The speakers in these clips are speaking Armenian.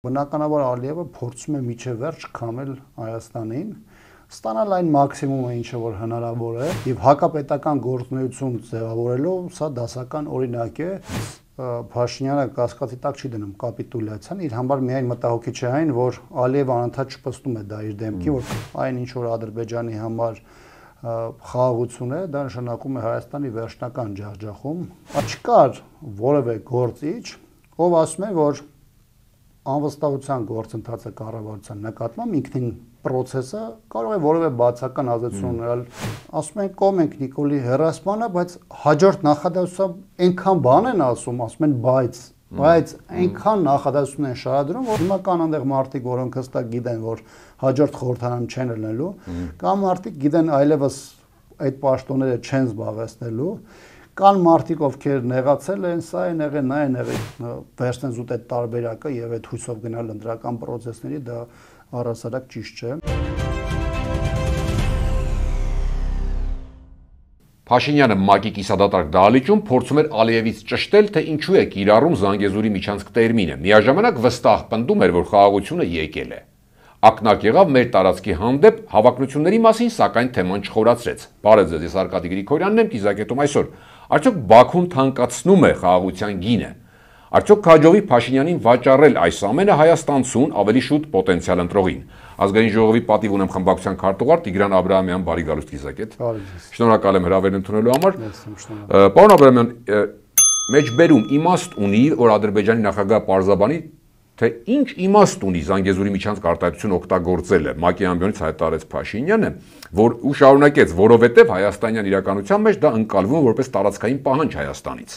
Բնականաբար Ալիևը փորձում է միջև վերջ քամել Հայաստանին, ստանալ այն մաքսիմումը, ինչը որ հնարավոր է, եւ հակապետական գործունեություն ձևավորելով սա դասական օրինակ է։ Փաշինյանը կասկածի տակ չի դնում կապիտուլյացիան, իր համար միայն մտահոգիչ է այն, որ Ալիևը անընդհատ չպստում է դա իր դեմքի, որ այն ինչ որ Ադրբեջանի համար խաղաղություն է, դա նշանակում է Հայաստանի վերջնական ջախջախում։ Չկար որևէ գործիչ, ով ասում է, որ անվստահության գործընթացը կառավարության նկատմամբ ինքնին process-ը կարող է որևէ բացական ազդեցություն ունենալ։ Ասում են կողմ ենք Նիկոլի հերասմանը, բայց հաջորդ նախադասությամբ այնքան բան են ասում են բայց այնքան նախադասություն են շարադրում, որ հիմա կան այնտեղ մարդիկ, որոնք հստակ գիտեն, որ հաջորդ խորհրդարանում չեն ելնելու, կամ մարդիկ գիտեն այլևս այդ պաշտոնները չեն զբաղեցնելու, կան մարդիկ, ովքեր նեղացել են, սա են եղել, նա են եղել, վերցնեն զուտ այդ տարբերակը եւ այդ հույսով գնալ ընդրական process-ների, դա առհասարակ ճիշտ չէ։ Փաշինյանը ՄԱԿ-ի կիսադատարկ դահլիճում փորձում էր Ալիևից ճշտել, թե ինչու է կիրառում Զանգեզուրի միջանցք տերմինը։ Միաժամանակ վստահ պնդում էր, որ խաղաղությունը եկել է։ Ակնարկ եղավ մեր տարածքի հանդեպ հավակնությունների մասին, սակայն թեման չխորացրեց։ Բարև ձեզ, ես Արկադի Գրիգորյանն եմ, Կիզակետում այսօր։ Արդյոք Բաքուն թանկացնում է խաղաղության գինը։ Արդյոք կհաջողվի Փաշինյանին վաճառել այս ամենը հայաստանցուն ավելի շուտ պոտենցիալ ընտրողին։ Ազգային ժողովի պատիվ ունեմ խմբակցության քարտուղար Տիգրան Աբրահամյան, բարի գալուստ Կիզակետ։ Շնորհակալ եմ հրավերն ընդունելու համար։ Պարոն Աբրահամյան, մեջբերում իմաստ ունի, որ Ադրբեջանի նախագահ պարզաբանի, թե ինչ իմաստ ունի Զանգեզուրի միջանցք արտահայտություն օգտագործելը, ՄԱԿ-ի ամբիոնից հայտարարեց Փաշինյանը, որ ու շարունակեց, որովհետև հայաստանյան իրականության մեջ դա ընկալվում է որպես տարածքային պահանջ Հայաստանից։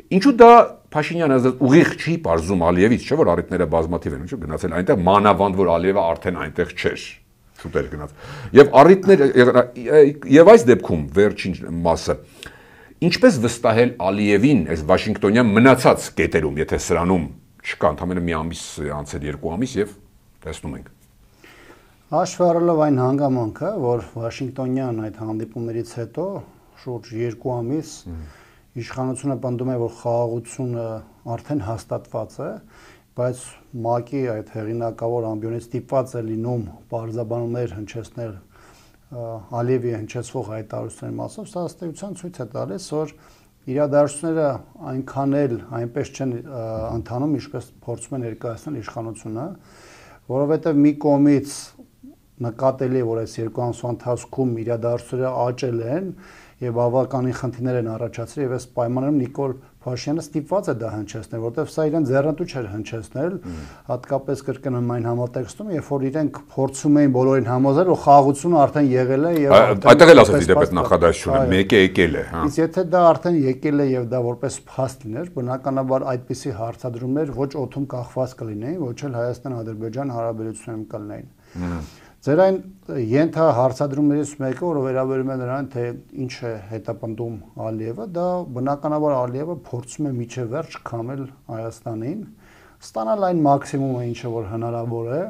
Ինչու դա Փաշինյանը ուղիղ չի պարզում Ալիևից, չէ՞ որ առիթները բազմաթիվ են, ինչու գնացել այնտեղ մանավանդ որ Ալիևը արդեն այնտեղ չէր, շուտ էր գնաց։ Եվ առիթները եւ այս դեպքում վերջին մասը ինչպես վստահել Ալիևին այս Վաշինգտոնյան մնացած կետերում, եթե սրանում չկա, ընդամենը մի ամիս անցել, 2 ամիս եւ տեսնում ենք։ Հաշվի առնելով այն հանգամանքը, որ Վաշինգտոնյան այդ հանդիպումներից հետո շուրջ 2 ամիս իշխանությունը պնդում է, որ խաղաղությունը արդեն հաստատված է, բայց ՄԱԿ-ի այդ հեղինակավոր ամբիոնից ստիպված է լինում պարզաբանումներ հնչեցնել Ալիևի հնչեցվող հայտարարությունների մասով, սա ըստ էության ցույց է տալիս, որ իրադարձությունները այնքան էլ այնպես չեն ընթանում, ինչպես փորձում է ներկայացնել իշխանությունը, որովհետև մի կողմից նկատելի է, որ այս 2 ամսվա ընթացքում իրադարձությունները աճել են եւ բավականին խնդիրներ են առաջացրել եւ այս պայմաններում Նիկոլ Փաշինյանը ստիպված է դա հնչեցնել, որովհետեւ սա իրեն ձեռնտու չէր հնչեցնել, հատկապես կրկնում այն համատեքստում, երբ որ իրենք փորձում էին բոլորին համոզել, որ խաղաղությունը արդեն եղել է եւ այդտեղ էլ ասած իդեպ նախադասությունը մեկ է եկել է, հա։ Իսկ եթե դա արդեն եկել է եւ դա որպես փաստ լիներ, բնականաբար այդպիսի հարցադրումներ ոչ օդում կախված կլինեին, ոչ էլ Հայաստան-Ադրբեջան հարաբերություններում կլինեին։ Ձեր այն ենթահարցադրումներից մեկը, որը վերաբերում է նրան, թե ինչ է հետապնդում Ալիևը, դա բնականաբար Ալիևը փորձում է միջև վերջ քամել Հայաստանին, ստանալ այն մաքսիմումը, ինչը որ հնարավոր է,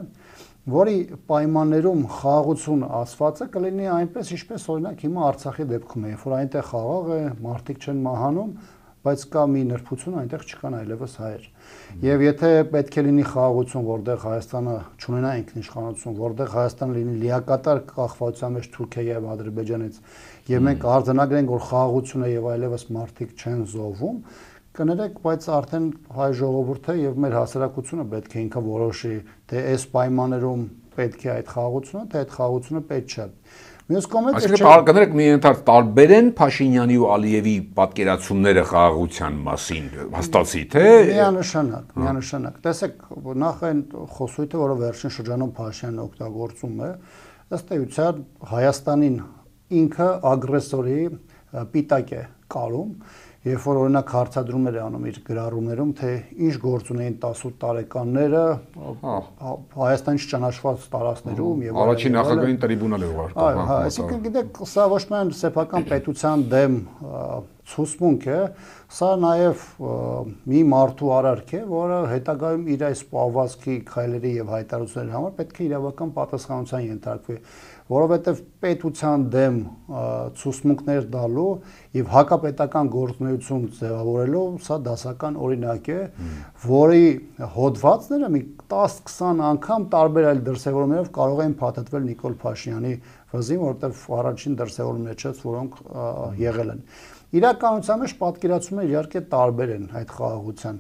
որի պայմաններում խաղաղություն ասվածը կլինի այնպես, ինչպես օրինակ հիմա Արցախի դեպքում է, երբ որ այնտեղ խաղաղ է, մարդիկ չեն մահանում, բայց կա մի նրբություն, այնտեղ չկան այլևս հայեր։ Եվ եթե պետք է լինի խաղաղություն, որտեղ Հայաստանը չունենա ինքնիշխանություն, որտեղ Հայաստանը լինի լիակատար կախվածության մեջ Թուրքիայի եւ Ադրբեջանից, եւ մենք արձանագրենք, որ խաղաղություն է եւ այլևս մարդիկ չեն զոհվում, կներեք, բայց արդեն հայ ժողովուրդը եւ մեր հասարակությունը պետք է ինքը որոշի, թե այս պայմաններում պետք է այդ խաղաղությունը, թե այդ խաղաղությունը պետք չէ։ Մյուս կողմից կներեք մի ընդհանուր տարբեր են Փաշինյանի ու Ալիևի պատկերացումները խաղաղության մասին, հաստատի թե միանշանակ։ Տեսեք, նախ այն խոսույթը, որը վերջին շրջանում Փաշինյանը օգտագործում է, ըստ էության Հայաստանին ինքը ագրեսորի պիտակ է կարում, երբ որ օրինակ հարցադրումներ է անում իր գրառումներում, թե ինչ գործ ունեին 18 տարեկանները Հայաստանից ճանաչված տարածքներում եւ առաջին նախագահային տրիբունալ է ուղարկում։ Այսինքն գիտեք, սա ոչ միայն սեփական պետության դեմ ցուցմունք է, սա նաև մի մարդու արարք է, որը հետագայում իր այս պահվածքի քայլերի եւ հայտարարությունների համար պետք է իրավական պատասխանատվության ենթարկվի, որովհետեւ պետության դեմ ցուցմունքներ տալու եւ հակապետական գործունեություն ձևավորելու սա դասական օրինակ է, որի հոդվածները մի 10-20 անգամ տարբեր այլ դրսևորումներով կարող են փաթաթվել Նիկոլ Փաշինյանի վզին, որտեղ առաջին դրսևորումները չես, որոնք եղել են։ Իրականության մեջ պատկերացումները իհարկե տարբեր են այդ խաղաղության։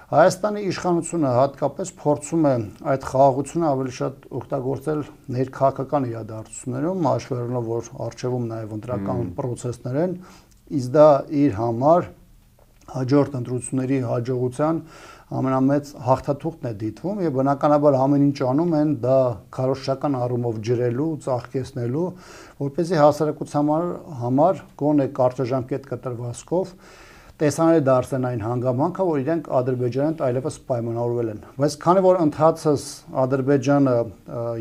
Հայաստանի իշխանությունը հատկապես փորձում է այդ խաղաղությունը ավելի շատ օգտագործել ներքաղաքական իրադարձություններում, հաշվի առնելով, որ արժևում նաև ընտրական process-ներ են, իսկ դա իր համար հաջորդ ընտրությունների հաջողության ամենամեծ հաղթաթուղթն է դիտվում եւ բնականաբար ամեն ինչ անում են դա քարոզչական առումով ջրելու, ծաղկեցնելու, որպեսզի հասարակության համար գոնե կարճաժամկետ կտրվածքով տեսանել դարձեն այն հանգամանքը, որ իրենք Ադրբեջանին այլևս պայմանավորվել են։ Բայց քանի որ ընթացս Ադրբեջանը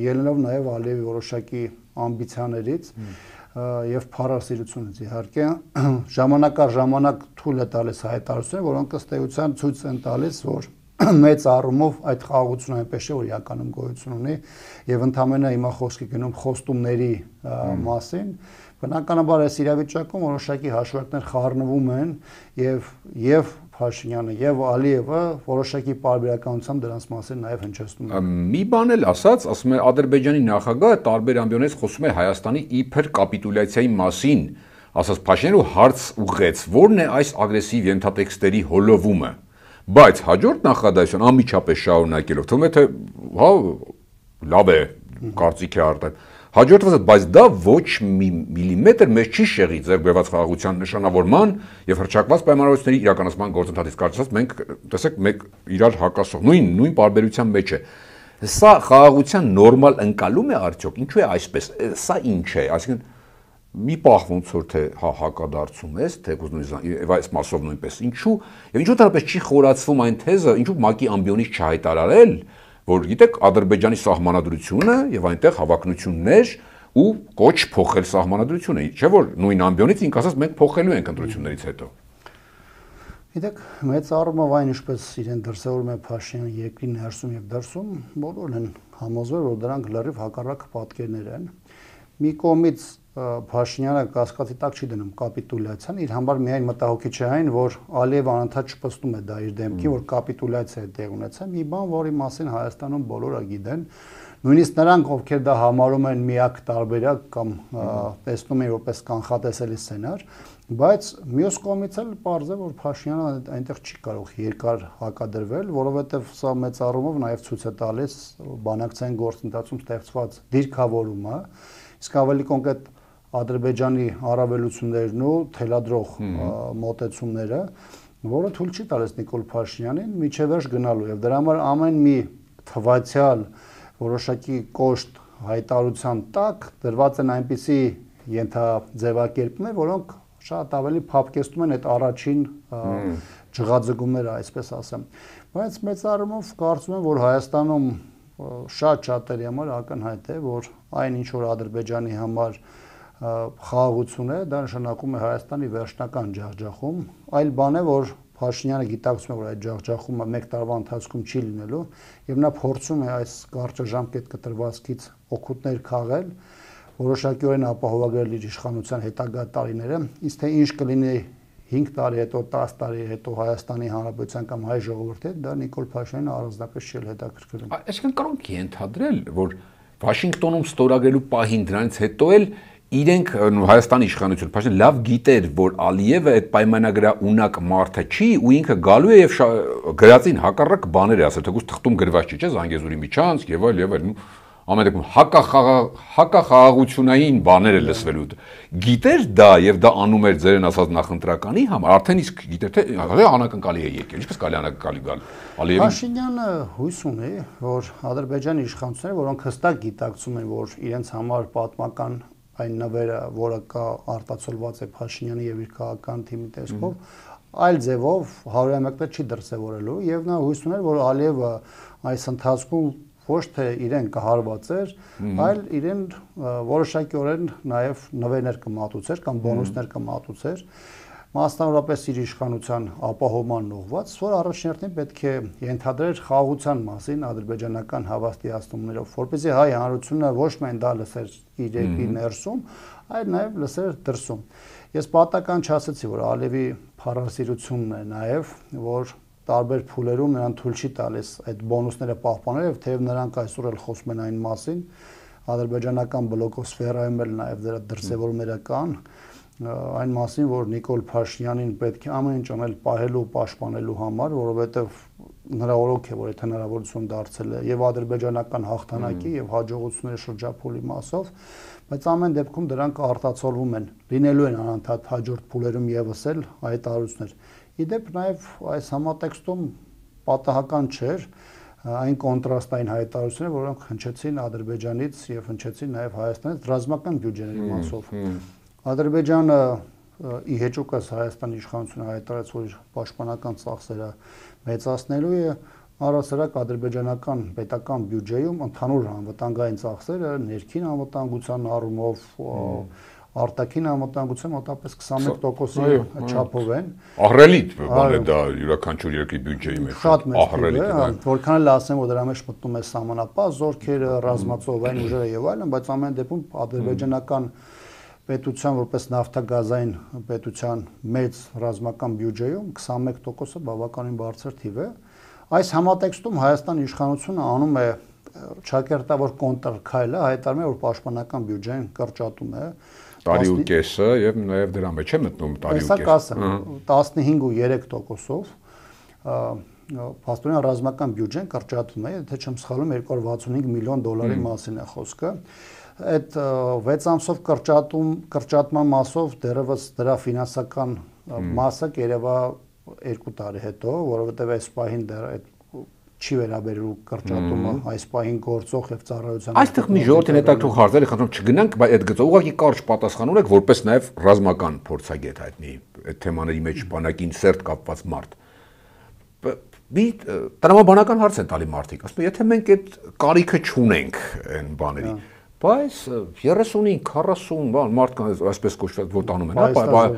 ելնելով նաև Ալիևի որոշակի ամբիցիաներից եւ փառասիրությունից իհարկե ժամանակ առ ժամանակ թույլ է տալիս հայտարարություններ, որոնք ըստ էության ցույց են տալիս, որ մեծ առումով այդ խաղաղությունը այնպես չէ, որ իրականում գոյություն ունի եւ ընդհանրապես հիմա խոսքի գնում խոստումների մասին, բնականաբար այս իրավիճակում որոշակի հաշվարկներ խառնվում են եւ Փաշինյանը եւ Ալիևը որոշակի պարբերականությամբ դրանց մասին նաեւ հնչեցնում են։ Մի բան էլ ասում է Ադրբեջանի նախագահը տարբեր ամբիոնից խոսում է Հայաստանի իբր կապիտուլյացիայի մասին, ասած Փաշինյանը հարց ուղղեց, որն է այս ագրեսիվ ենթատեքստերի հոլովումը, բայց հաջորդ նախադասություն անմիջապես շարունակելով թվում է թե հա լավ է կարծիք է արտահայտել հաջորդված բայց դա ոչ մի միլիմետր մեզ չի շեղի ձեռք բերված խաղաղության նշանավորման եւ հռչակված պայմանավորվածների իրականացման գործընթացից կարծես մենք տեսեք մեկ իրար հակասող նույն պարբերության մեջ է սա խաղաղության նորմալ ընկալում է արդյոք ինչու է այսպես սա ինչ է այսինքն մի պահ ոնց որ թե հակադարձում ես թե եւ այս մասով նույնպես ինչու եւ ինչու դեռպես չի խորացվում այն թեզը ինչու ՄԱԿ-ի ամբիոնից չհայտարարել որ գիտեք Ադրբեջանի սահմանադրությունը եւ այնտեղ հավակնություններ ու կոչ փոխել սահմանադրությունը չէ որ նույն ամբիոնից ինք ասած մենք փոխելու ենք ընտրություններից հետո Գիտեք մեծ առումով այն ինչպես իրեն դրսևորում է Փաշինյանը երկրի ներսում եւ դրսում բոլորն են համոզվել որ դրանք լրիվ հակառակ պատկերներ են մի կողմից Փաշինյանը կասկածի տակ չի դնում կապիտուլյացիան իր համար միայն մտահոգիչ է այն որ Ալիևը անընդհատ չպստում է դա իր դեմքին որ կապիտուլյացիա է տեղ ունեցել մի բան որի մասին Հայաստանում բոլորը գիտեն նույնիսկ նրանք ովքեր դա համարում են միակ տարբերակ կամ տեսնում են որպես կանխատեսելի սցենար բայց մյուս կողմից էլ պարզ է որ Փաշինյանը այնտեղ չի կարող երկար հակադրվել որովհետև սա մեծ առումով նաև ցույց է տալիս բանակցային գործընթացում ստեղծված դիրքավորումը իսկ ավելի կոնկրետ Ադրբեջանի առավելություններն ու թելադրող մոտեցումները, որը թույլ չի տալիս Նիկոլ Փաշինյանին միջևերջ գնալու եւ դրա համար ամեն մի թվացial որոշակի կոշտ հայտարարության տակ դրված են այնպիսի ենթաձևակերպումներ, որոնք շատ ավելի փափկեցնում են այդ առաջին ջղաձգումները, այսպես ասեմ։ Բայց մեծ առումով կարծում եմ, որ Հայաստանում շատ-շատերի համար ակնհայտ է, որ այն ինչ որ Ադրբեջանի համար խաղաղություն է, դա նշանակում է Հայաստանի վերջնական ջախջախում, այլ բան է, որ Փաշինյանը գիտակցում է, որ այդ ջախջախումը մեկ տարվա ընթացքում չի լինելու, եւ նա փորձում է այս կարճաժամկետ կտրվածքից օգուտներ քաղել, որոշակիորեն ապահովագրել իր իշխանության հետագա տարիները, իսկ թե ինչ կլինի 5 տարի հետո, 10 տարի հետո Հայաստանի Հանրապետության կամ հայ ժողովրդի հետ, դա Նիկոլ Փաշինյանը առանձնապես չի հետաքրքրում։ Այսինքն կարող է ենթադրել, որ Վաշինգտոնում ստորագրելու պահին դրանից հետո էլ իրենք Հայաստանի իշխանությունը Փաշինյանը լավ գիտեր, որ Ալիևը այդ պայմանագրա ունակ մարդը չի ու ինքը գալու է եւ գրածին հակառակ բաներ է ասել, թեկուզ թղթում գրված չի, չէ՞, Զանգեզուրի միջանցք եւ այլ ամեն դեպքում հակախաղաղությունային բաներ է լսվելու։ Գիտեր դա եւ դա անում էր ձերեն ասած նախընտրականի համար, արդեն իսկ գիտեր թե անակնկալի է եկել, ինչպես կարելի անակնկալի գալ Ալիևին։ Փաշինյանը հույս ունի, որ Ադրբեջանի իշխանությունները, որոնք հստակ գիտակցում են, որ իրենց համար պատմական այն նվերը, որը կա արտացոլված է Փաշինյանի եւ իր քաղաքական թիմի տեսքով, այլ ձևով 101 տեղ չի դրսևորելու եւ նա հույս ուներ, որ Ալիևը այս ընթացքում ոչ թե իրեն կհարվածեր, այլ իրեն որոշակիորեն նաև նվերներ կմատուցեր կամ բոնուսներ կմատուցեր մասնավորապես իր իշխանության ապահովման ուղղված, որ առաջնորդին պետք է ենթադրեր խաղաղության մասին ադրբեջանական հավաստիացումներով, որպեսզի հայ հանրությունը ոչ միայն դա լսեր իր երկրի ներսում, այլ նաև լսեր դրսում։ Ես պատահական չասեցի, որ Ալիևի փառասիրությունն է նաև, որ տարբեր փուլերում նրան թույլ չի տալիս այդ բոնուսները պահպանել, եւ թեև նրանք այսօր էլ խոսում են այն մասին, ադրբեջանական բլոկոսֆերայում էլ նաև դրա դրսևորումները կան, այն մասին, որ Նիկոլ Փաշինյանին պետք է ամեն ինչ անել պահելու, պաշտպանելու համար, որովհետև նրա օրոք է, որ այդ հնարավորություն դարձել է եւ ադրբեջանական հաղթանակի եւ հաջողությունների շրջափուլի մասով, բայց ամեն դեպքում դրանք արտացոլվում են, լինելու են անընդհատ հաջորդ փուլերում եւս էլ հայտարարություններ։ Իդեպ նաև այս համատեքստում պատահական չէր այն կոնտրաստային հայտարարությունները, որոնք հնչեցին Ադրբեջանից եւ հնչեցին նաև Հայաստանից ռազմական բյուջեների մասով։ Ադրբեջանը ի հեճուկս Հայաստանի իշխանությունը հայտարարեց, որ իր պաշտպանական ծախսերը մեծացնելու է, առասարակ ադրբեջանական պետական բյուջեում ընդհանուր անվտանգային ծախսերը ներքին անվտանգության առումով արտաքին անվտանգության մոտավորապես 21%-ի չափով են։ Ահռելի բան է դա յուրաքանչյուր երկրի բյուջեի մեջ։ Շատ մեծ ահռելի է, որքան էլ ասեմ, որ դրա մեջ մտնում է սահմանապահ զորքերը, ռազմածովային ուժերը եւ այլն, բայց ամեն դեպքում ադրբեջանական պետության որպես նավթագազային պետության մեծ ռազմական բյուջեում 21%-ը բավականին բարձր թիվ է։ Այս համատեքստում Հայաստանի իշխանությունը անում է ճակերտավոր կոնտրքայլը, հայտարարում է, որ պաշտպանական բյուջեն կրճատում է տարի ու կեսը եւ նաեւ դրա մեջ է մտնում տարի ու կես։ 15.3%-ով փաստորեն ռազմական բյուջեն կրճատվում է, եթե չեմ սխալվում 265 միլիոն դոլարի մասին է խոսքը։ Այդ 6 ամսով կրճատման մասով դեռևս դրա ֆինանսական մասը կերևա 2 տարի հետո, որովհետեւ այս պահին դեռ այդ չի վերաբերու կրճատումը այս պահին գործող եւ ծառայության։ Այստեղ մի ժողովրդին հետաքրքիր հարցեր է խնդրում չգնանք, բայց այդ գծով ուղղակի կարճ պատասխան ունեք, որպես նաեւ ռազմական փորձագետ հայտնի այդ թեմաների մեջ բանակին սերտ կապված մարդ։ Մի տրամաբանական հարց են տալի մարդիկ, ասում են, եթե մենք այդ կարիքը չունենք այն բաների, բայց 35, 40 բան մարդկանց այսպես կոչված որ տանում են, հա,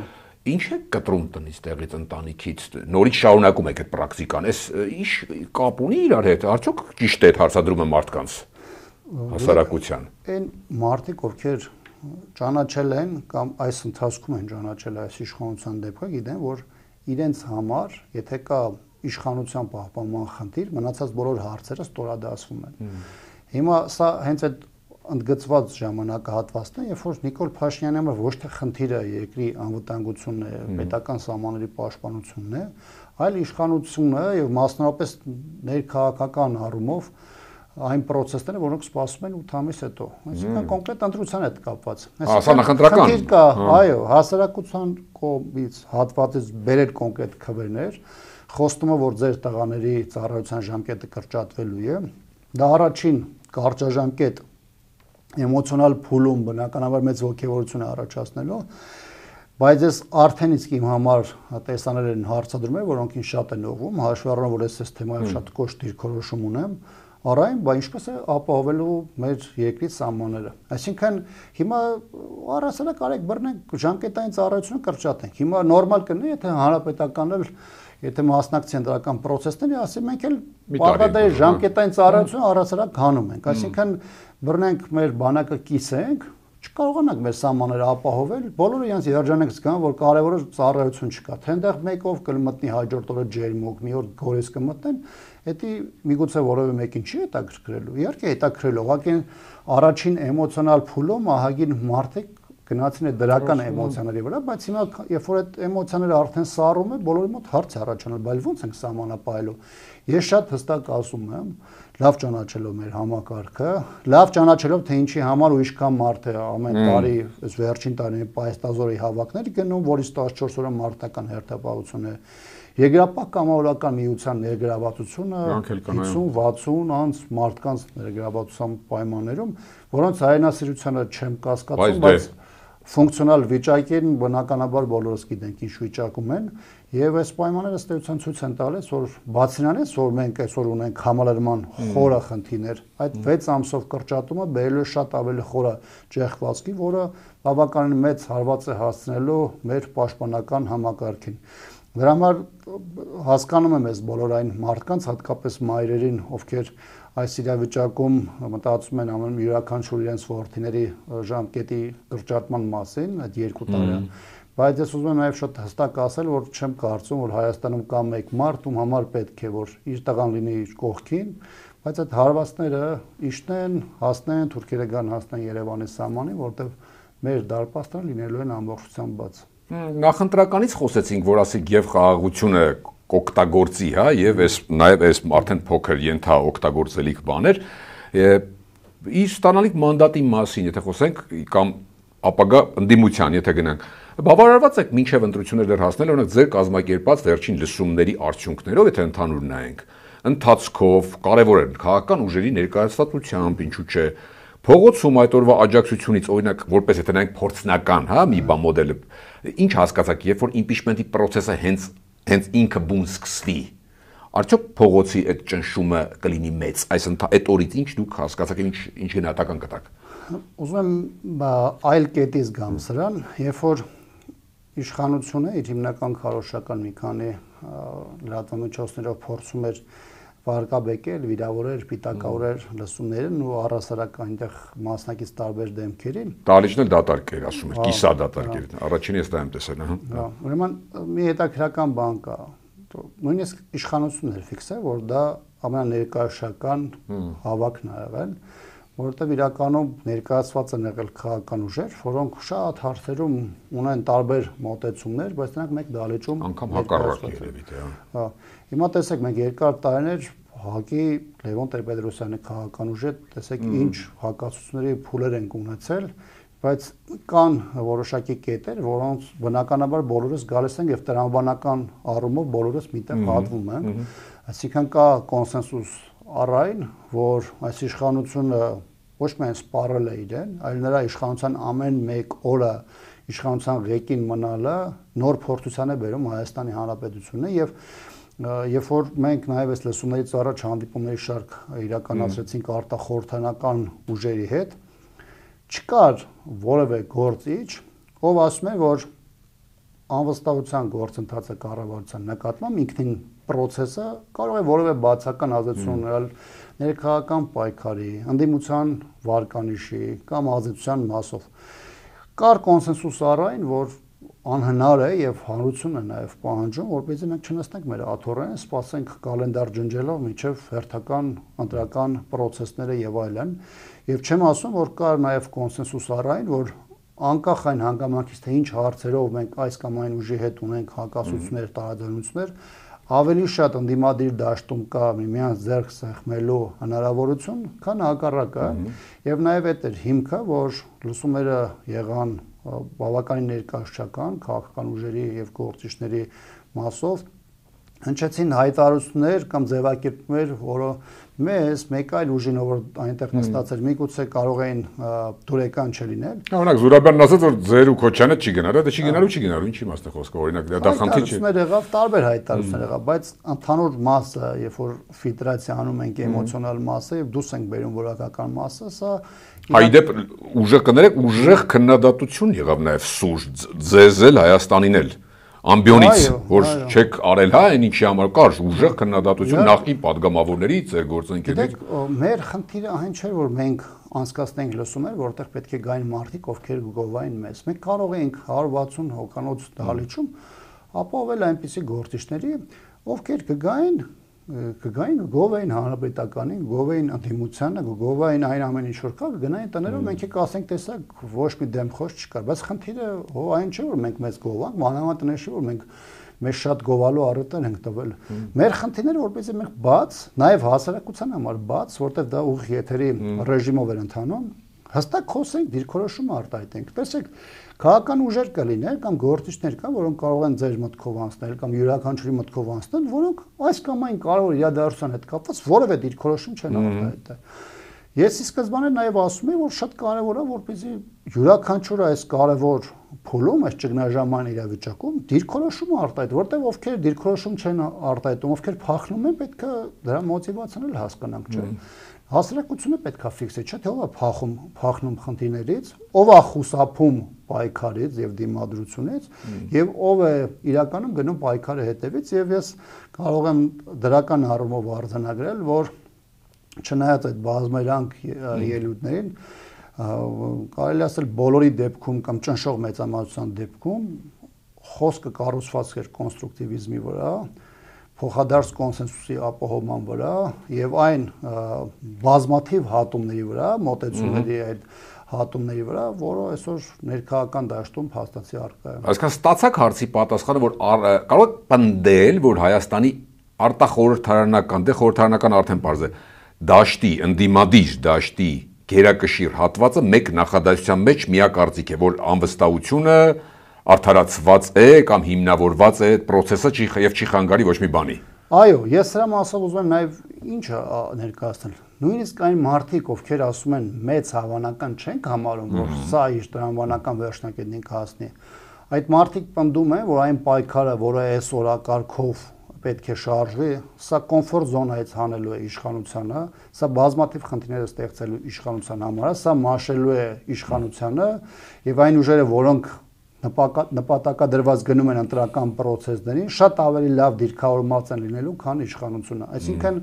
ինչ է կտրում տնից տեղից ընտանիքից, նորից շարունակում եք այդ պրակտիկան, այս ինչ կապ ունի իրար հետ, արդյոք ճիշտ է այդ հարցադրումը մարդկանց հասարակության։ Այն մարդիկ, ովքեր ճանաչել են կամ այս ընթացքում են ճանաչել այս իշխանության դեպքը, գիտեն, որ իրենց համար, եթե կա իշխանության պահպանման խնդիր, մնացած բոլոր հարցերը ստորադասվում են։ Հիմա սա հենց այդ ընդգծված ժամանակահատվածն է, երբ որ Նիկոլ Փաշինյանի համար ոչ թե խնդիրը երկրի անվտանգությունն է, պետական սահմանների պաշտպանությունն է, այլ իշխանությունը եւ մասնավորապես ներքաղաքական առումով այն process-ները, որոնք սպասում են 8 ամիս հետո, այսինքն կոնկրետ ընտրության հետ կապված։ Այսինքն նախընտրական։ Խնդիր կա, այո, հասարակության կողմից հատվածից բերել կոնկրետ քվերներ, խոստումը, որ ձեր տղաների ծառայության ժամկետը կրճատվելու է, դա առաջին կարճաժամկետ էմոցիոնալ փուլում բնականաբար մեծ ողջավորություն է առաջացնելու, բայց ես արդեն իսկ իմ համար տեսանել են հարցադրումներ, որոնք ինձ շատ են ուղղում, հաշվի առնելով, որ ես այս թեմայով շատ կոշտ դիրքորոշում ունեմ, առայն, բայց ինչպես է ապահովելու մեր երկրի սահմանները։ Այսինքն հիմա առասարակ արեք բռնենք ժամկետային ծառայությունը կրճատենք։ Հիմա նորմալ կլինի, եթե հանրապետականն էլ եթե մասնակցի ընտրական process-ների, ասի մենք էլ պարտադիր ժամկետային ծառայությունը առասարակ հանում ենք, այսինքն բռնենք մեր բանակը կիսենք, չկարողանանք մեր սահմանները ապահովել, բոլորը իրենց երջանիկ զգան, որ կարևորը ծառայություն չկա, թե այնտեղ մեկով կմտնի հաջորդ օրը ջերմուկ, մի օր գորես կմտնեն, դա միգուցե որևէ մեկին չի հետաքրքրելու, իհարկե հետաքրքրելու, ուղղակի առաջին էմոցիոնալ փուլում ահագին մարդիկ գնացին այդ դրական էմոցիաների վրա, բայց հիմա երբ որ այդ էմոցիաները արդեն սառում է, բոլորի մոտ հարց է առաջանալ, բայց ո՞նց ենք սահմանապահելու։ Ես շատ հստակ ասում եմ, լավ ճանաչելով մեր համակարգը, լավ ճանաչելով թե ինչի համար ու ինչքան մարդ է ամեն տարի, այս վերջին տարիների պայստազորի հավաքներ գնում, որից 14 օրը մարտական հերթապահություն է։ Եգրապահ կամավորական միության ներգրավվածությունը 50-60 անց մարդկանց ներգրավվածության պայմաններում, որոնց հայրենասիրությանը չեմ կասկածում, բայց ֆունկցիոնալ վիճակին բնականաբար բոլորս գիտենք ինչ վիճակում են եւ այս պայմանները ըստ էության ցույց են տալիս որ բացի նրանից որ մենք այսօր ունենք համալրման խորը խնդիրներ այդ 6 ամսով կրճատումը բերելու է շատ ավելի խորը ճեղքվածքի որը բավականին մեծ հարված է հասցնելու մեր պաշտպանական համակարգին դրա համար հասկանում եմ այս բոլոր այն մարդկանց հատկապես մայրերին ովքեր այս իրավիճակում մտածում են ամեն յուրաքանչյուր իրենց որդիների ժամկետի կրճատման մասին այդ 2 տարի բայց ես ուզում եմ նաև շատ հստակ ասել որ չեմ կարծում որ Հայաստանում կա մեկ մարդ ում համար պետք է որ իր տղան լինի իր կողքին բայց այդ հարվածները իշտեն հասնեն թուրքերը գան հասնեն Երևանի սահմանին որտեղ մեր դարպասները լինելու են ամբողջությամբ բաց Նախընտրականից խոսեցինք որ ասիկ եւ խաղաղությունը կօգտագործի, հա, եւ նաեւ այս արդեն փոքր ենթա օգտագործելիք բաներ, իր ստանալիք մանդատի մասին, եթե խոսենք կամ ապագա ընդդիմության, եթե գնանք, բավարարված եք մինչեւ ընտրությունները դեռ հասնել, օրինակ ձեր կազմակերպած վերջին լսումների արդյունքներով, եթե ընդհանուր նայենք, ընթացքով, կարևոր են քաղաքական ուժերի ներկայացվածությամբ, ինչու՞ չէ, փողոցում այդ օրվա աջակցությունից, օրինակ, որպես եթե նայենք փորձնական, հա, մի բան մոդելը, ինչ հասկացաք, երբ որ իմպիչմենտի process-ը հենց ինքը բուն սկսվի, արդյոք փողոցի այդ ճնշումը կլինի մեծ, այս այդ օրից ինչ դուք հասկացաք, ինչ գնահատական կտաք։ Ուզում եմ այլ կետից գամ սրան, երբ որ իշխանությունը իր հիմնական քարոզչական մի քանի լրատվամիջոցներով փորձում էր վարկաբեկել, վիրավորել, պիտակավորել լսումներն ու առհասարակ այնտեղ մասնակից տարբեր դեմքերին։ Դալիճն էլ դատարկ էր, ասում էր, կիսա դատարկ էր։ Առաջինը ես դա եմ տեսել, հա։ Ուրեմն մի հետաքրքրական բան կա։ Նույնիսկ իշխանությունն էր ֆիքսել, որ դա ամենաներկայացական հավաքն ա եղել, որովհետև իրականում ներկայացված են եղել քաղաքական ուժեր, որոնք շատ հարցերում ունեն տարբեր մոտեցումներ, բայց նրանք մեկ դալիճում անգամ հակառակ երևի թե հա։ Հիմա տեսեք մենք երկար տարիներ ՀԱԿ-ի Լևոն Տեր-Պետրոսյանի քաղաքական ուժը տեսեք ինչ հակասությունների փուլեր են ունեցել, բայց կան որոշակի կետեր, որոնց բնականաբար բոլորս գալիս են եւ տրամաբանական առումով բոլորս միտեղ հատվում են, այսինքն կա կոնսենսուս առայն, որ այս իշխանությունը ոչ միայն սպառել է իրեն, այլ նրա իշխանության ամեն մեկ օրը իշխանության ղեկին մնալը նոր փորձության է բերում Հայաստանի Հանրապետությունը եւ երբ որ մենք նաեւ այս լսումներից առաջ հանդիպումների շարք իրականացրեցինք արտախորհրդանական ուժերի հետ, չկար որևէ գործիչ, ով ասում է, որ անվստահության գործընթացը կառավարության նկատմամբ ինքնին process-ը կարող է որևէ բացական ազդեցություն ունենալ ներքաղաքական պայքարի, ընդդիմության վարկանիշի կամ ազդեցության մասով։ Կար կոնսենսուս առայն, որ անհնար է եւ հանրությունը նաեւ պահանջում, որպեսզի մենք չնստենք մեր աթոռին, սպասենք կալենդար ջնջելով մինչեւ հերթական ընտրական process-ները եւ այլն։ Եվ չեմ ասում, որ կար նաեւ կոնսենսուս առայն, որ անկախ այն հանգամանքից թե ինչ հարցերով մենք այս կամ այն ուժի հետ ունենք հակասություններ, տարաձայնություններ, ավելի շատ ընդդիմադիր դաշտում կա միմյանց ձեռք սեղմելու հնարավորություն, քան հակառակը, եւ նաեւ այդ էր հիմքը, որ լսումները եղան բավականին ներկայացական քաղաքական ուժերի եւ գործիչների մասով հնչեցին հայտարարություններ կամ ձևակերպումներ, որը մեզ մեկ այլ ուժին որ այնտեղ նստած էր, միգուցե կարող էին դուրեկան չլինել։ Օրինակ Զուրաբյանն ասաց, որ ձեր ու Քոչյանը չի գնալ, դա չի գնալու, ինչի մասն է խոսքը, օրինակ դա խնդիր չի։ Հայտարարություններ եղավ, տարբեր հայտարարություններ եղավ, բայց ընդհանուր մասը, երբ որ ֆիլտրացիա անում ենք էմոցիոնալ մասը եւ դուրս ենք բերում որակական մասը, սա Այդեպ ուժեղ կներեք, ուժեղ քննադատություն եղավ նաեւ սուր ձեզ էլ Հայաստանին էլ ամբիոնից, որ չեք արել, հա, այն ինչի համար կար ուժեղ քննադատություն նախկին падգամավորների ձեր գործընկերներից։ Մեր խնդիրը այն չէ, որ մենք անցկացնենք լսումներ, որտեղ պետք է գային մարդիկ, ովքեր գովային մեզ։ Մենք կարող ենք 160 հոգանոց դահլիճում ապահովել այնպիսի գործիչների, ովքեր կգային գովային հանրապետականին, գովային ընդդիմությանը, գովային այն ամեն ինչ որ կա, գնային տներով մենք կասենք, տեսակ ոչ մի դեմխոս չկար, բայց խնդիրը հո այն չէ, որ մենք մեծ գովանք, մանավանդ նշի, որ մենք մեզ շատ գովալու առիթներ ենք տվել։ Մեր խնդիրները որպեսզի մենք բաց, նաև հասարակության համար բաց, որտեղ դա ուղիղ եթերի ռեժիմով էր ընթանում, հստակ խոսենք, դիրքորոշում արտահայտենք։ Տեսեք, քաղաքական ուժեր կլիներ կամ գործիչներ կան, որոնք կարող են ձեր մտքով անցնել կամ յուրաքանչյուրի մտքով անցնել, որոնք այս կամ այն կարող իրադարձության հետ կապված որևէ դիրքորոշում չեն արտահայտել։ Ես ի սկզբանե նաև ասում եմ, որ շատ կարևոր է, որպեսզի յուրաքանչյուր այս կարևոր փուլում, այս ճգնաժամային իրավիճակում դիրքորոշումը արտահայտ, որտեղ ովքեր դիրքորոշում չեն արտահայտում, ովքեր փախնում են, պետք է դրա մոտիվացիան էլ հասկանանք, չէ՞։ Հասարակությունը պետք է ֆիքսի, չէ՞ թե ով է փախնում խնդիրներից, ով է խուսափում պայքարից եւ դիմադրությունից, եւ ով է իրականում գնում պայքարի հետևից, եւ ես կարող եմ դրական առումով արձանագրել, որ չնայած այդ բազմերանգ ելույթներին, կարելի ասել բոլորի դեպքում կամ ճնշող մեծամասնության դեպքում խոսքը կառուցված էր կոնստրուկտիվիզմի վրա, փոխադարձ կոնսենսուսի ապահովման վրա եւ այն բազմաթիվ հատումների վրա, մոտեցումների այդ հատումների վրա, որը այսօր ներքաղաքական դաշտում փաստացի առկա է։ Այսինքն ստացակ հարցի պատասխանը, որ կարող եք պնդել, որ Հայաստանի արտախորհրդարանական, դե խորհրդարանական արդեն պարզ է, դաշտի, ընդդիմադիր դաշտի գերակշիռ հատվածը մեկ նախադասության մեջ միակարծիք է, որ անվստահությունը արդարացված է կամ հիմնավորված է այդ process-ը եւ չի խանգարի ոչ մի բանի։ Այո, ես սրա մասով ուզում եմ նաեւ ինչը ներկայացնել։ Նույնիսկ այն մարդիկ, ովքեր ասում են մեծ հավանական չենք համարում, որ սա իր տրամաբանական վերջնակետին կհասնի, այդ մարդիկ պնդում են, որ այն պայքարը, որը այս օրակարգով պետք է շարժվի, սա կոմֆորտ զոնայից հանելու է իշխանությանը, սա բազմաթիվ խնդիրներ ստեղծելու իշխանության համար, սա մաշելու է իշխանությանը եւ այն ուժերը, որոնք նպատակադրված գնում են ընտրական process-ներին, շատ ավելի լավ դիրքավորված են լինելու, քան իշխանությունը։ Այսինքն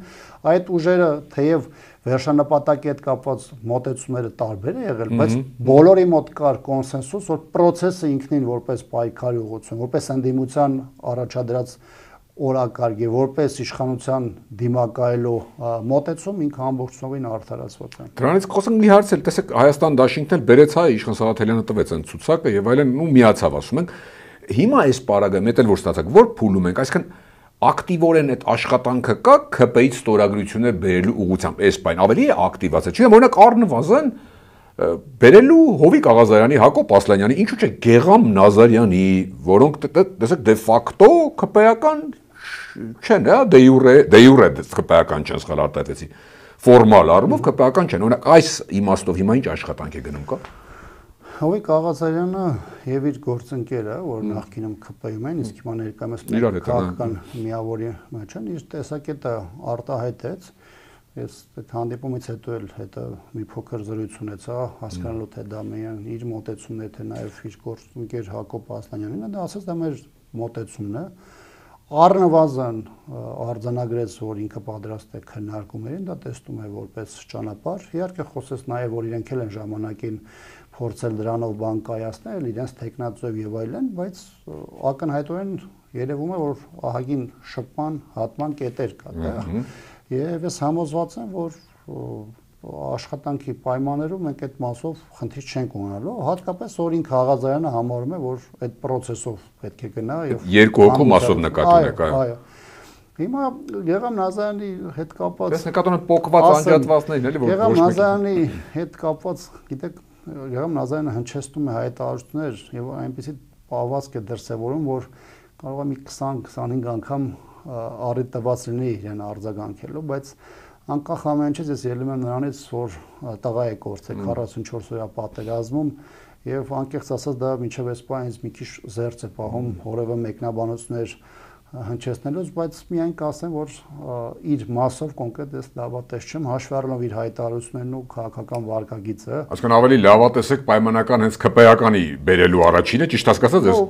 այդ ուժերը թեև վերջանպատակի հետ կապված մոտեցումները տարբեր է եղել, բայց բոլորի մոտ կար կոնսենսուս, որ process-ը ինքնին որպես պայքարի ուղղություն, որպես ընդդիմության առաջադրած օրակարգ է, որպես իշխանության դիմակայելու մոտեցում ինքը ամբողջովին արդարացված է։ Դրանից խոսենք մի հարց էլ, տեսեք, Հայաստան դաշինքն էլ բերեց հայ Իշխան Սաղաթելյանը տվեց այն ցուցակը եւ այլն, ու միացավ, ասում ենք։ Հիմա այս պարագայում էլ որ ստացակ, որ փուլում ենք, այսինքն ակտիվորեն այդ աշխատանքը կա ՔՊ-ից ստորագրություններ բերելու ուղղությամբ, այս բան ավելի է ակտիվացել։ Չի օրինակ առնվազն բերելու Հովիկ Աղազարյանի, Հակոբ Ասլանյանի, ինչու՞ չէ Գեգամ Նազարյանի, որոնք տեսեք դե ֆակտո ԿՊ-ական չեն, հա, դե յուրե ԿՊ-ական չեն, սխալ արտահայտեցի։ Ֆորմալ առումով ԿՊ-ական չեն։ Օրինակ այս իմաստով հիմա ինչ աշխատանք է գնում կա։ Հովիկ Աղազարյանը եւ իր գործընկերը, որ նախկինում ԿՊ-ում են, իսկ հիմա ներկայումս քաղաքական միավորի մեջ են, իր տեսակետը արտահայտեց։ Ես այդ հանդիպումից հետո էլ հետո մի փոքր զրույց ունեցա, հասկանալու թե դա միայն իր մոտեցումն է, թե նաեւ իր գործընկեր Հակոբ Ասլանյանին, դա ասած դա մեր մոտեցումն է։ Առնվազն արձանագրեց, որ ինքը պատրաստ է քննարկումներին, դա տեսնում է որպես ճանապարհ։ Իհարկե խոսեց նաև, որ իրենք էլ են ժամանակին փորձել դրանով բան կայացնել, իրենց տեխնացիով եւ այլն, բայց ակնհայտորեն երևում է, որ ահագին շփման, հատման կետեր կա դա։ Եվ ես համոզված եմ, որ աշխատանքի պայմաններում մենք այդ մասով խնդիր չենք ունենալու, հատկապես որ ինքը Աղազարյանը համարում է, որ այդ process-ով պետք է գնա եւ երկու հոգու մասով նկատի ունեք, այո։ Հիմա Գեգամ Նազարյանի հետ կապված Ես նկատում եմ պոկված անջատվածներին, էլի որ Գեգամ Նազարյանի հետ կապված, գիտեք, Գեգամ Նազարյանը հնչեցնում է հայտարարություններ եւ այնպեսի պահվածք է դրսեւորում, որ կարող է մի 20-25 անգամ առիթ տված լինի իրեն արձագանքելու, բայց անկախ ամենից ես ելնում եմ նրանից, որ տղա է կորցել 44 օրյա պատերազմում եւ անկեղծ ասած դա մինչեւ այս պահին մի քիչ զերծ է պահում որևէ մեկնաբանություններ հնչեցնելուց, բայց միայն կասեմ, որ իր մասով կոնկրետ ես լավատես չեմ, հաշվի առնելով իր հայտարարություններն ու քաղաքական վարկագիծը։ Այսինքն ավելի լավատես եք պայմանական հենց ԿՊ-ականի բերելու առաջինը, ճիշտ հասկացած ես։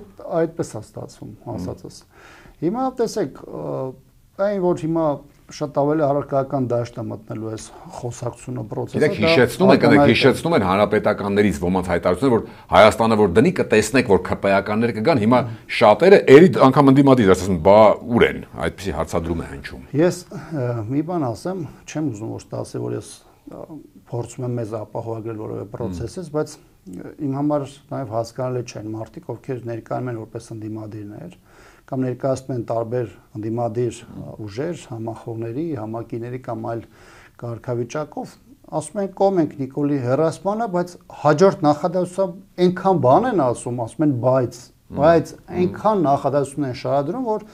Այդպես է ստացվում, ասածս։ Հիմա տեսեք, այն որ հիմա շատ ավելի առարկայական դաշտ է մտնելու այս խոսակցությունը process-ը։ Իրեք հիշեցնում են հանրապետականներից ոմանց հայտարարություններ, որ Հայաստանը որ դնի կտեսնեք, որ ԿՊ-ականներ կգան, հիմա շատերը էրի անգամ ընդդիմադիր ասում, բա ուր են, այդպեսի հարցադրում է հնչում։ Ես մի բան ասեմ, չեմ ուզում որ ստացի, որ ես փորձում եմ մեզ ապահովագրել որևէ process-ից, բայց իմ համար նաև հասկանալի չեն մարդիկ, ովքեր ներկայանում են որպես ընդդիմադիրներ կամ ներկայացնում են տարբեր ընդդիմադիր ուժեր, համախոհների, համակիների կամ այլ կարգավիճակով, ասում են կողմ ենք Նիկոլի հեռացմանը, բայց հաջորդ նախադասությամբ այնքան բան են ասում, ասում են բայց այնքան նախադասություն են շարադրում, որ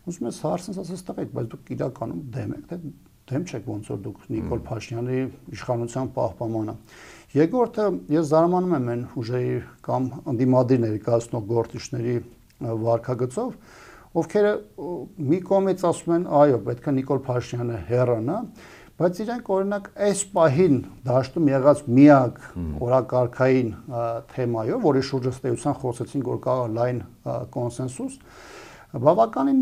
ուզում ես հարցնես ասես տղեկ, բայց դուք իրականում դեմ եք, թե դեմ չեք ոնց որ դուք Նիկոլ Փաշինյանի իշխանության պահպանմանը։ Երկրորդը ես զարմանում եմ այն ուժերի կամ ընդդիմադիր ներկայացնող գործիչների վարքագծով, ովքեր մի կողմից ասում են, այո, պետք է Նիկոլ Փաշինյանը հեռանա, բայց իրենք օրինակ այս պահին դաշտում եղած միակ օրակարգային թեմայով, որի շուրջ ըստ էության խոսեցինք, որ կա լայն կոնսենսուս, բավականին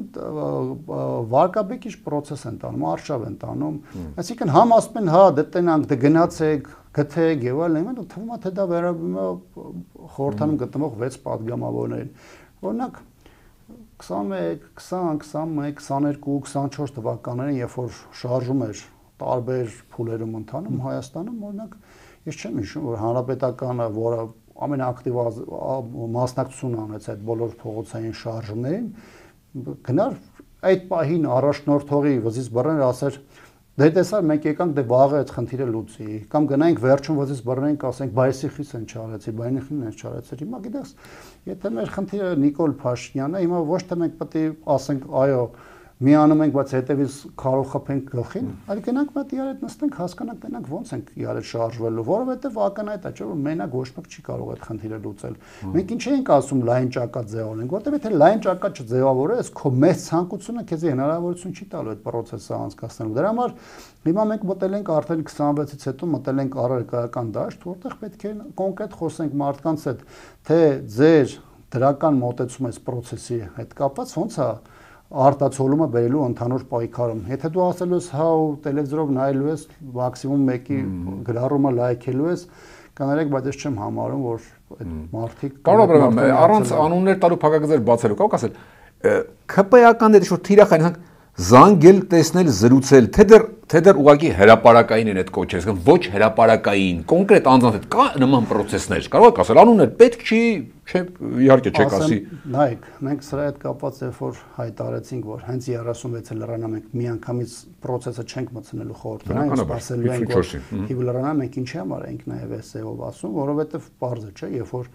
վարկաբեկիչ process են տանում, արշավ են տանում, այսինքն համ ասում են, հա, դե տենանք, դե գնացեք, գթեք եւ այլն, այնպես թվում է թե դա վերաբերում է խորհրդանում գտնվող 6 падգամավորներին։ Օրինակ 21, 20, 21, 22, 24 թվականներին, երբ որ շարժում էր տարբեր փուլերում ընթանում Հայաստանում, օրինակ ես չեմ հիշում, որ հանրապետականը, որը ամենաակտիվ մասնակցություն անեց այդ բոլոր փողոցային շարժումներին, գնար այդ պահին առաջնորդողի վզից բռներ ասեր, դե տեսար մենք եկանք դե վաղը այդ խնդիրը լուծի, կամ գնայինք վերջում վզից բռնենք, ասենք բայսի խիս են չարեցի, բայնիխին են չարեցի։ Հիմա գիտես, եթե մեր խնդիրը Նիկոլ Փաշինյանն է, հիմա ոչ թե մենք պետք է ասենք, այո, միանում ենք, բայց հետևից քարով խփենք գլխին, այլ գնանք մոտ իրար հետ նստենք, հասկանանք, տենանք ոնց ենք իրար հետ շարժվելու, որովհետև ակնհայտ է, չէ՞ որ մենակ ոչ մեկ չի կարող այդ խնդիրը լուծել։ Մենք ինչ ենք ասում լայն ճակատ ձևավորենք, որովհետև եթե լայն ճակատ չձևավորես, քո մեծ ցանկությունը քեզ հնարավորություն չի տալու այդ process-ը անցկացնելու։ Դրա համար հիմա մենք մտել ենք արդեն 26-ից հետո մտել ենք առարկայական դաշտ, որտեղ պետք է կոնկրետ խոսենք մարդկանց հետ, թե ձեր դրական մոտեցումը այս process-ի հետ կապված ոնց է արտացոլումը բերելու ընդհանուր պայքարում։ Եթե դու ասելու ես հա ու տելևիզորով նայելու ես, մաքսիմում մեկի գրառումը լայքելու ես, կներեք, բայց ես չեմ համարում, որ այդ մարդիկ կարող եմ առանց անուններ տալու փակագծեր բացելու, կարող ասել ԿՊ-ականները ինչ-որ թիրախային զանգել, տեսնել, զրուցել, թե դեռ ուղղակի հրապարակային են այդ կոչերը, ոչ հրապարակային, կոնկրետ անձանց հետ կա նման process-ներ, կարող եք ասել, անուններ պետք չի, չէ, իհարկե չեք ասի։ Նայեք, մենք սրա հետ կապված երբ որ հայտարարեցինք, որ հենց 36-ը լրանա մենք միանգամից process-ը չենք մտցնելու խորհրդային, սպասելու ենք, որ թիվ լրանա, մենք ինչի համար ենք նաև էսեով ասում, որովհետև պարզ է, չէ, երբ որ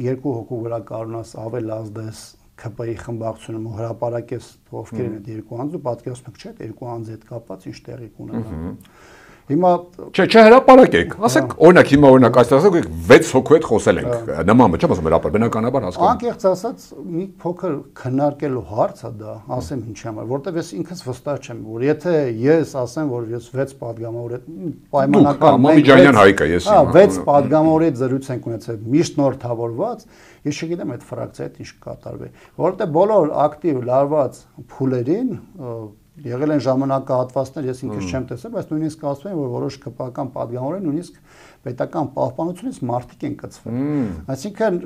երկու հոգու վրա կառնաս ավել ազդես ԿՊ-ի խմբակցությունում ու հրապարակես ովքեր են այդ երկու անձը, պատկերացնում եք, չէ՞, երկու անձի հետ կապված ինչ տեղի կունենա։ Հիմա չհրապարակեք, ասեք, օրինակ հիմա օրինակ այստեղ ասեք 6 հոգու հետ խոսել ենք, նման չեմ ասում հրապարակ, բնականաբար հասկանում։ Անկեղծ ասած, մի փոքր քննարկելու հարց է դա, ասեմ ինչի համար, որտեղ ես ինքս վստահ չեմ, որ եթե ես ասեմ, որ ես 6 падգամավոր հետ պայմանական Մամիջանյան Հայկա, ես հիմա 6 падգամավոր հետ զրույց ենք ունեցել, միջնորդավորված, ես չգիտեմ այդ ֆրակցիայի հետ ինչ կկատարվի, որովհետև բոլոր ակտիվ լարված փուլերին եղել են ժամանակահատվածներ, ես ինքս չեմ տեսել, բայց նույնիսկ ասում են, որ որոշ ԿՊ-ական падգամավորներ նույնիսկ պետական պահպանությունից մարդիկ են կծվել։ Այսինքն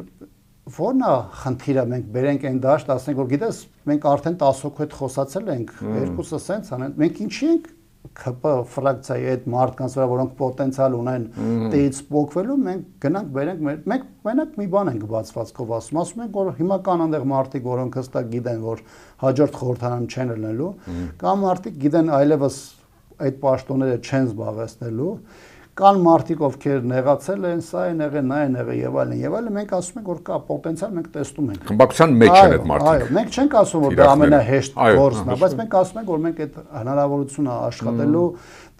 ո՞րն է խնդիրը, մենք բերենք այն դաշտ, ասենք, որ գիտես, մենք արդեն 10 հոգու հետ խոսացել ենք, երկուսը սենց անեն, մենք ինչի ենք ԿՊ ֆրակցիայի այդ մարդկանց վրա, որոնք պոտենցիալ ունեն տեից փոխվելու, մենք գնանք բերենք մենք մենակ մի բան ենք բացվածքով ասում ենք, որ հիմա կան այնտեղ մարդիկ, որոնք հստակ գիտեն, որ հաջորդ խորհրդարանում չեն ելնելու, կամ մարդիկ գիտեն այլևս այդ պաշտոնները չեն զբաղեցնելու, կան մարդիկ, ովքեր նեղացել են, սա են եղել, նա են եղել եւ այլն, մենք ասում ենք, որ կա պոտենցիալ, մենք տեսնում ենք։ Խմբակցության մեջ են այդ մարդիկ։ Այո, մենք չենք ասում, որ դա ամենահեշտ գործն է, բայց մենք ասում ենք, որ մենք այդ հնարավորությունը աշխատելու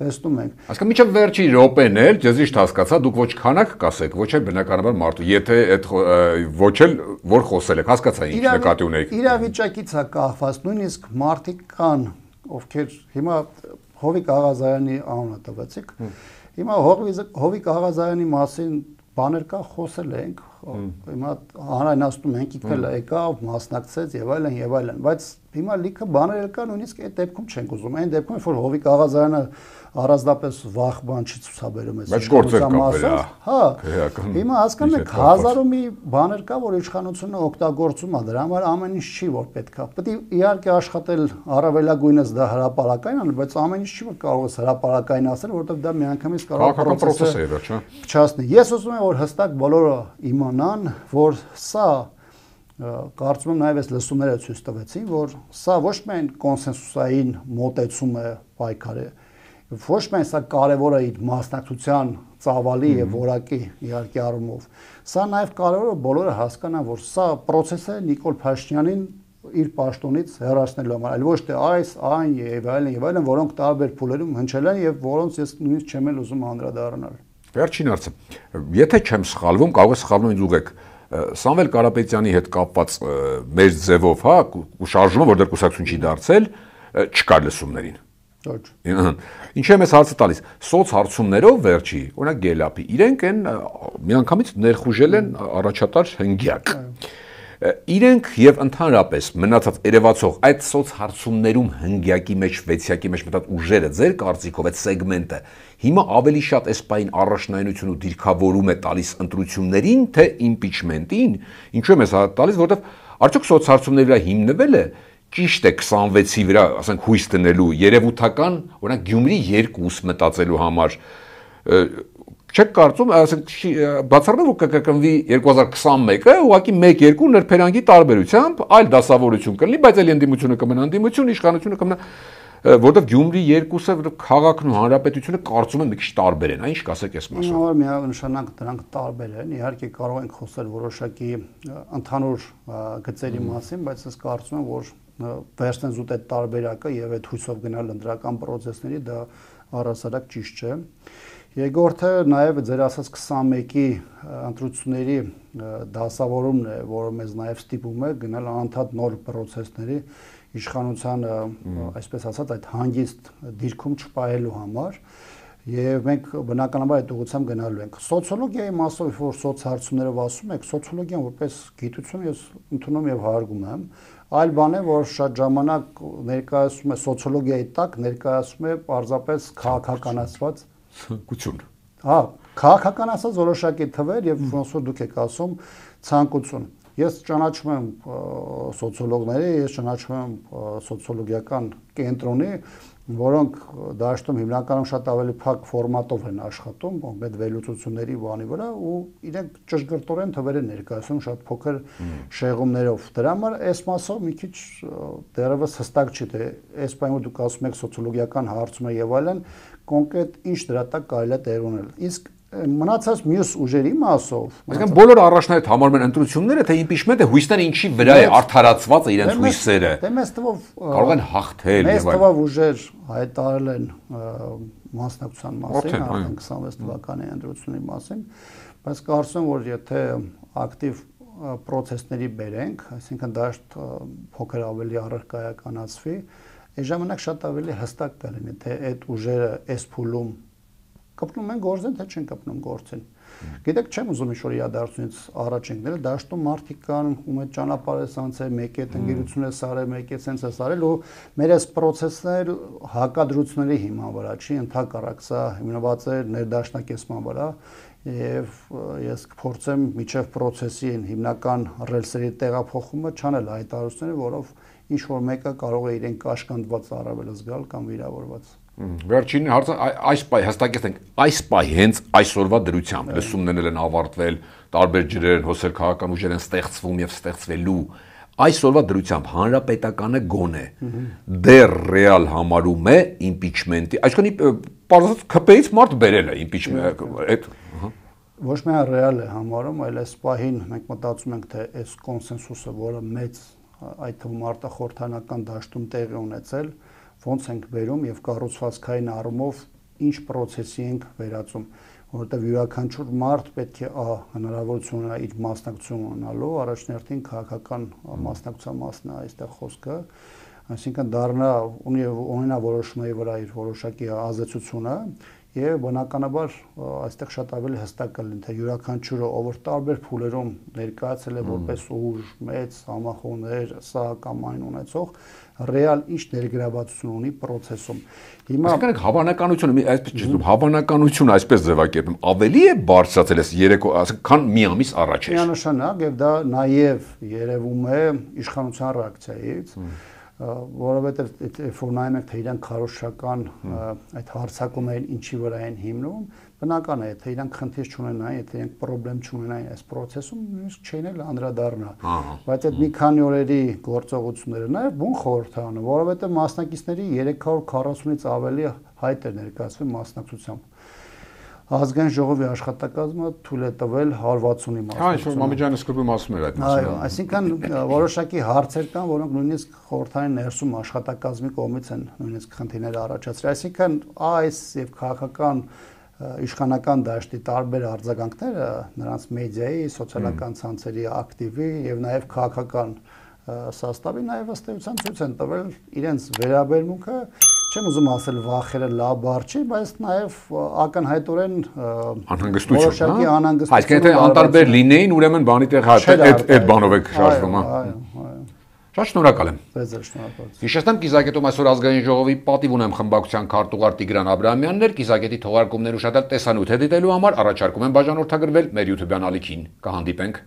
տեսնում ենք։ Այսինքն միջև վերջի րոպեն էլ ճեզիշտ հասկացա, դուք ոչ քանակ կասեք, ոչ էլ բնականաբար մարդու, եթե այդ ոչ էլ որ խոսել եք, հասկացա ինչ նկատի ունեիք։ Իրավիճակից է կախված, նույնիսկ մարդիկ կան, ովքեր հիմա Հովիկ Աղազարյանի անունը տվեցիք։ Հիմա Հովիկ Աղազարյանի մասին բաներ կա, խոսել ենք, հիմա հանրայնացնում ենք, ինքն էլ եկավ, մասնակցեց եւ այլն, բայց հիմա լիքը բաներ կա, նույնիսկ այդ դեպքում չենք ուզում, այն դեպքում, որ Հովիկ Աղազարյանը առանձնապես վախ բան չի ցուցաբերում այս իշխանության, հա, հիմա հասկանում եք, հազար ու մի բաներ կա, որ իշխանությունը օգտագործում է, դրա համար ամեն ինչ չի, որ պետքա։ Պետք է իհարկե աշխատել առավելագույնս դա հրապարակային անել, բայց ամեն ինչ չի, որ կարող ես հրապարակային ասել, որովհետև դա միանգամից կարող է process է, վերջ, հա։ Փչացնի։ Ես ուզում եմ, որ հստակ բոլորը իմանան, որ սա կարծում եմ նաև այս լսումները ցույց տվեցին, որ սա ոչ միայն կոնսենսուսային մոտեցում է պայքարի, ոչ միայն սա կարևոր է իր մասնակցության ծավալի եւ որակի իհարկե առումով։ Սա նաև կարևոր է բոլորը հասկանան, որ սա process է Նիկոլ Փաշինյանին իր պաշտոնից հեռացնելու համար, այլ ոչ թե այս, այն եւ այլն, որոնք տարբեր փուլերում հնչել են եւ որոնց ես նույնիսկ չեմ էլ ուզում անդրադառնալ։ Վերջին հարցը։ Եթե չեմ սխալվում, կարող է սխալվում ինձ ուղեք։ Սամվել Կարապետյանի հետ կապված մեր ձևով, հա, շարժումը, որ դեռ կուսակցություն չի դարձել, չկար լսումներին։ Ոչ։ Ինչ եմ ես հարցը տալիս։ Սոցհարցումներով վերջի, օրինակ Գելապի, իրենք են միանգամից ներխուժել են առաջատար հնգյակ։ Իրենք եւ ընդհանրապես մնացած երևացող այդ սոցհարցումներում հնգյակի մեջ, վեցյակի մեջ մտած ուժերը ձեր կարծիքով այդ սեգմենտը հիմա ավելի շատ էսպային առաջնայնություն ու դիրքավորում է տալիս ընտրություններին, թե իմպիչմենտին, ինչու եմ ես տալիս, որովհետեւ արդյոք սոցհարցումների վրա հիմնվել է ճիշտ է 26-ի վրա, ասենք հույս դնելու երևութական, օրինակ Գյումրի 2 մտածելու համար չեք կարծում, ասենք բացառնով որ կկրկնվի 2021-ը, ուղղակի 1-2 նրբերանգի տարբերությամբ այլ դասավորություն կլինի, բայց այլ ընդդիմությունը կմնա ընդդիմություն, իշխանությունը կմնա, որովհետև Գյումրի 2-ը քաղաքն ու հանրապետությունը կարծում եմ մի քիչ տարբեր են, այն ինչ կասեք այս մասով։ Նոր միանշանակ դրանք տարբեր են, իհարկե կարող ենք խոսել որոշակի ընդհանուր գծերի մասին, բայց ես կարծում եմ, որ վերջնեն զուտ այդ տարբերակը եւ այդ հույսով գնալ ընդրական process-ների դա առհասարակ ճիշտ չէ։ Երկրորդը նաև ձեր ասած 21-ի ընտրությունների դասավորումն է, որը մեզ նաև ստիպում է գնալ անընդհատ նոր process-ների իշխանությանը, այսպես ասած, այդ հանգիստ դիրքում չպահելու համար, եւ մենք բնականաբար այդ ուղղությամբ գնալու ենք։ Սոցիոլոգիայի մասով, որ սոցհարցումներով ասում եք, սոցիոլոգիան որպես գիտություն ես ընդունում եւ հարգում եմ, այլ բան է, որ շատ ժամանակ ներկայացում է սոցիոլոգիայի տակ, ներկայացում է պարզապես քաղաքականացված ցանկություն։ Հա, քաղաքականացած որոշակի թվեր եւ ոնց որ դուք եք ասում ցանկություն։ Ես ճանաչում եմ սոցիոլոգների, ես ճանաչում եմ սոցիոլոգիական կենտրոնի, որոնք դաշտում հիմնականում շատ ավելի փակ ֆորմատով են աշխատում, այդ վերլուծությունների բանի վրա ու իրենք ճշգրտորեն թվեր են ներկայացնում շատ փոքր շեղումներով։ Դրա համար այս մասով մի քիչ դեռևս հստակ չի թե այս բանը դուք ասում եք սոցիոլոգիական հարցումներ եւ այլն, կոնկրետ ինչ դրա տակ կարելի է տեղ ունել։ Իսկ մնացած մյուս ուժերի մասով, այսինքն բոլոր առաջնահերթ համարում են ընտրությունները, թե իմպիչմենտը հույսն է ինչի վրա է արդարացված է իրենց հույսերը։ Դե մեծ թվով կարող են հաղթել եւ այլն։ Մեծ թվով ուժեր հայտարարել են մասնակցության մասին, արդեն 26 թվականի ընտրությունների մասին, բայց կարծում եմ, որ եթե ակտիվ process-ների բերենք, այսինքն դաշտ փոքր ավելի առարկայականացվի, այս ժամանակ շատ ավելի հստակ կլինի, թե այդ ուժերը այս փուլում կպնում են գործեն, թե չեն կպնում գործեն։ Գիտեք, չեմ ուզում ինչ-որ իրադարձությունից առաջ ընկնել, դաշտում մարդիկ կան, ում հետ ճանապարհ է սանցել, մեկի հետ ընկերություն է սարել, մեկի հետ սենց է սարել, ու մեր այս process-ներ հակադրությունների հիման վրա չի, ընդհակառակ սա հիմնված է ներդաշնակեցման վրա, եւ ես կփորձեմ միջև process-ի հիմնական ռելսերի տեղափոխումը չանել հայտարարությունները, որով ինչ որ մեկը կարող է իրեն կաշկանդված առավել զգալ կամ վիրավորված։ Վերջին հարցը այս պահ հստակեցնենք, այս պահ հենց այսօրվա դրությամբ լսումներն են ավարտվել, տարբեր ջրեր են հոսել, քաղաքական ուժեր են ստեղծվում եւ ստեղծվելու, այսօրվա դրությամբ հանրապետականը գոնե դեռ ռեալ համարում է իմպիչմենտի, այսինքն պարզապես ԿՊ-ից մարդ բերել է իմպիչմենտ այդ ոչ միայն ռեալ է համարում, այլ այս պահին մենք մտածում ենք, թե այս կոնսենսուսը, որը մեծ այդ թվում արտախորհրդանական դաշտում տեղի ունեցել, ոնց ենք բերում եւ կառուցվածքային առումով ինչ process-ի ենք վերածում, որովհետեւ յուրաքանչյուր մարդ պետք է հնարավորություն ունենա իր մասնակցություն ունենալու, առաջնահերթին քաղաքական մասնակցության մասն է այստեղ խոսքը, այսինքն դառնա ունենա որոշումների վրա իր որոշակի ազդեցությունը եւ բնականաբար այստեղ շատ ավելի հստակ կլինի, թե յուրաքանչյուրը ով տարբեր փուլերում ներկայացել է որպես ուժ, մեծ համախոհներ, սա կամ այն ունեցող ռեալ ինչ ներգրավվածություն ունի process-ում։ Հիմա այսինքն հավանականությունը, այսպես չեմ, հավանականությունը այսպես ձևակերպեմ, ավելի է բարձրացել այս 3, ասենք, քան մի ամիս առաջ էր։ Միանշանակ եւ դա նաեւ երևում է իշխանության ռեակցիայից, որովհետեւ երբ որ նայում եք թե իրանք քարոշչական այդ հարցակումներին ինչի վրա են հիմնում, բնական է, թե իրանք խնդիր չունենային, եթե իրանք խնդրեմ չունենային այս process-ում, նույնիսկ չէին էլ անդրադառնա։ Բայց այդ մի քանի օրերի գործողությունները նաեւ բուն խորհրդան, որովհետեւ մասնակիցների 340-ից ավելի հայտ էր ներկայացվել մասնակցությամբ։ ազգային ժողովի աշխատակազմը թույլ է տվել 160-ի մասնակցությունը։ Այսօր Մամեջյանը սկզբում ասում էր այդ Այո, այսինքն որոշակի հարցեր կան, որոնք նույնիսկ խորհրդային ներսում աշխատակազմի կողմից են նույնիսկ խնդիրներ առաջացրել։ Այսինքն այս եւ քաղաքական իշխանական դաշտի տարբեր արձագանքները նրանց մեդիայի, սոցիալական ցանցերի ակտիվի եւ նաեւ քաղաքական սաստավի նաեւ ըստ էության ցույց են տվել իրենց վերաբերմունքը, չեմ ուզում ասել վախերը լավ բառ չի, բայց նաեւ ակնհայտորեն անհանգստություն, հա։ անհանգստություն։ Այսինքն եթե անտարբեր լինեին, ուրեմն բանի տեղ այդ բանով եք շարժվում, հա։ Այո։ Շատ շնորհակալ եմ։ Ձեզ շնորհակալություն։ Հիշեցնեմ կիզակետում այսօր ազգային ժողովի պատիվ ունեմ խմբակցության քարտուղար Տիգրան Աբրահամյանն էր, կիզակետի թողարկումներ ուշադիր տեսանյութ դիտելու համար առաջարկում եմ բաժանորդագրվել մեր YouTube-յան ալիքին։ Կհանդիպենք